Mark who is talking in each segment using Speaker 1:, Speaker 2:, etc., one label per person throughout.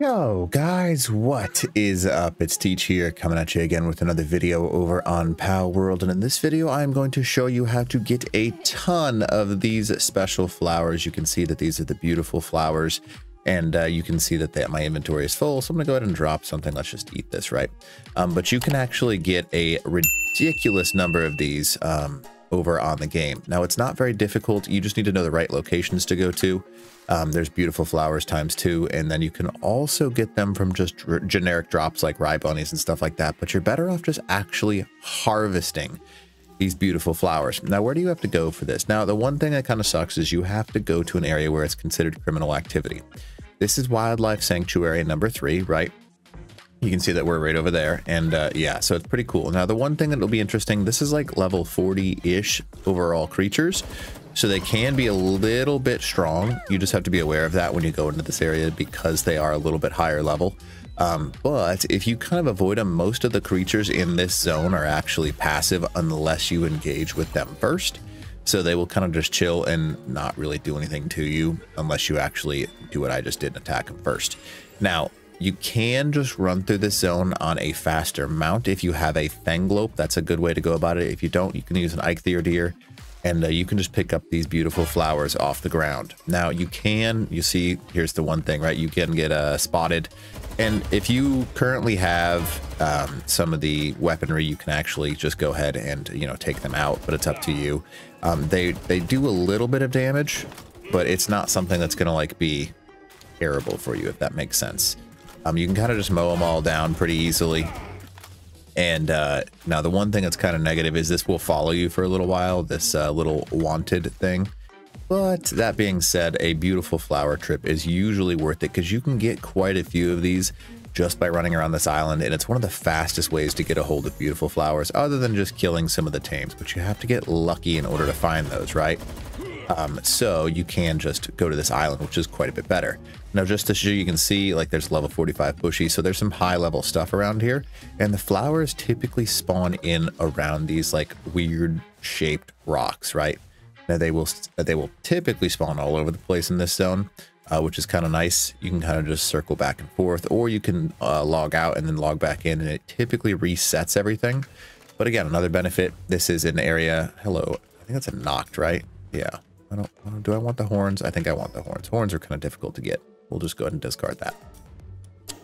Speaker 1: Yo guys, what is up? It's Teach here, coming at you again with another video over on Palworld, and in this video I'm going to show you how to get a ton of these special flowers. You can see that these are the beautiful flowers, and you can see that my inventory is full, so I'm gonna go ahead and drop something. Let's just eat this, right? But you can actually get a ridiculous number of these over on the game. Now, it's not very difficult. You just need to know the right locations to go to. There's beautiful flowers ×2, and then you can also get them from just generic drops like rye bunnies and stuff like that, but you're better off just actually harvesting these beautiful flowers. Now, where do you have to go for this? Now, the one thing that kind of sucks is you have to go to an area where it's considered criminal activity. This is Wildlife Sanctuary number 3, right? You can see that we're right over there, and yeah, so it's pretty cool. Now, the one thing that'll be interesting, this is like level 40-ish overall creatures, so they can be a little bit strong. You just have to be aware of that when you go into this area because they are a little bit higher level. But if you kind of avoid them, most of the creatures in this zone are actually passive unless you engage with them first. So they will kind of just chill and not really do anything to you unless you actually do what I just did and attack them first. Now, you can just run through this zone on a faster mount if you have a Fanglope. That's a good way to go about it. If you don't, you can use an Eikthyr, and you can just pick up these beautiful flowers off the ground. Now, you see, here's the one thing, right? You can get spotted, and if you currently have some of the weaponry, you can actually just go ahead and, you know, take them out, but it's up to you. They do a little bit of damage, but it's not something that's gonna like be terrible for you, if that makes sense. You can kind of just mow them all down pretty easily. And now the one thing that's kind of negative is this will follow you for a little while, this little wanted thing. But that being said, a beautiful flower trip is usually worth it because you can get quite a few of these just by running around this island, and it's one of the fastest ways to get a hold of beautiful flowers other than just killing some of the tames, but you have to get lucky in order to find those, right? So you can just go to this island, which is quite a bit better. Now, just to show you can see, like, there's level 45 bushy, so there's some high level stuff around here, and the flowers typically spawn in around these like weird shaped rocks, right? Now they will typically spawn all over the place in this zone, which is kind of nice. You can kind of just circle back and forth, or you can log out and then log back in, and it typically resets everything. But again, another benefit, this is an area, hello, I think that's a Noct, right? Yeah. Do I want the horns? I think I want the horns. Horns are kind of difficult to get. We'll just go ahead and discard that.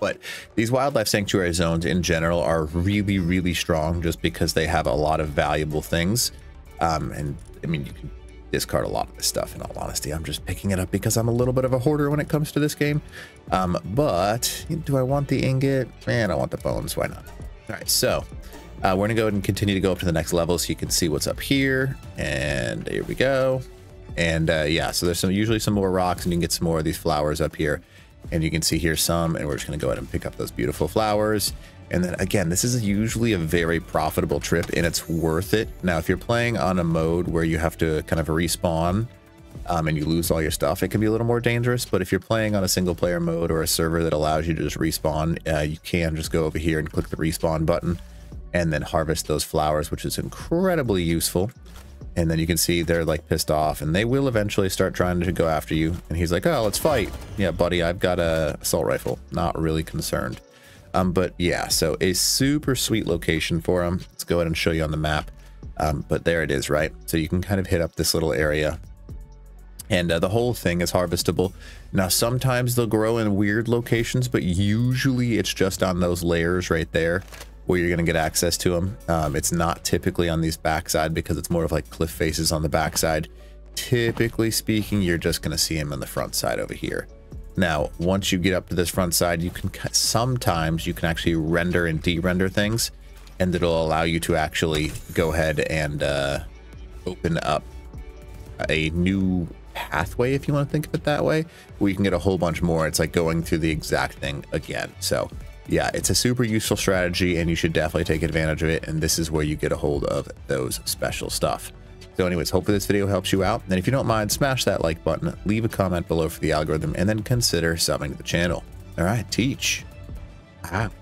Speaker 1: But these Wildlife Sanctuary zones in general are really, really strong just because they have a lot of valuable things. And I mean, you can discard a lot of this stuff, in all honesty. I'm just picking it up because I'm a little bit of a hoarder when it comes to this game. But do I want the ingot? Man, I want the bones. Why not? All right, so we're going to go ahead and continue to go up to the next level so you can see what's up here. And here we go. And yeah, so there's usually some more rocks, and you can get some more of these flowers up here, and you can see here some, and we're just going to go ahead and pick up those beautiful flowers. And then again, this is usually a very profitable trip, and it's worth it. Now, if you're playing on a mode where you have to kind of respawn and you lose all your stuff, it can be a little more dangerous. But if you're playing on a single player mode or a server that allows you to just respawn, you can just go over here and click the respawn button and then harvest those flowers, which is incredibly useful. And then you can see they're like pissed off, and they will eventually start trying to go after you. And he's like, oh, let's fight. Yeah, buddy, I've got a assault rifle. Not really concerned. But yeah, so a super sweet location for him. Let's go ahead and show you on the map. But there it is, right? So you can kind of hit up this little area, and the whole thing is harvestable. Now, sometimes they'll grow in weird locations, but usually it's just on those layers right there where you're going to get access to them. It's not typically on these backside because it's more of like cliff faces on the backside. Typically speaking, you're just going to see them on the front side over here. Now, once you get up to this front side, you can sometimes you can actually render and de-render things, and it'll allow you to actually go ahead and open up a new pathway, if you want to think of it that way, where you can get a whole bunch more. It's like going through the exact thing again. So yeah, it's a super useful strategy, and you should definitely take advantage of it. And this is where you get a hold of those special stuff. So anyways, hopefully this video helps you out. And if you don't mind, smash that like button, leave a comment below for the algorithm, and then consider subbing to the channel. All right, Teach. Out.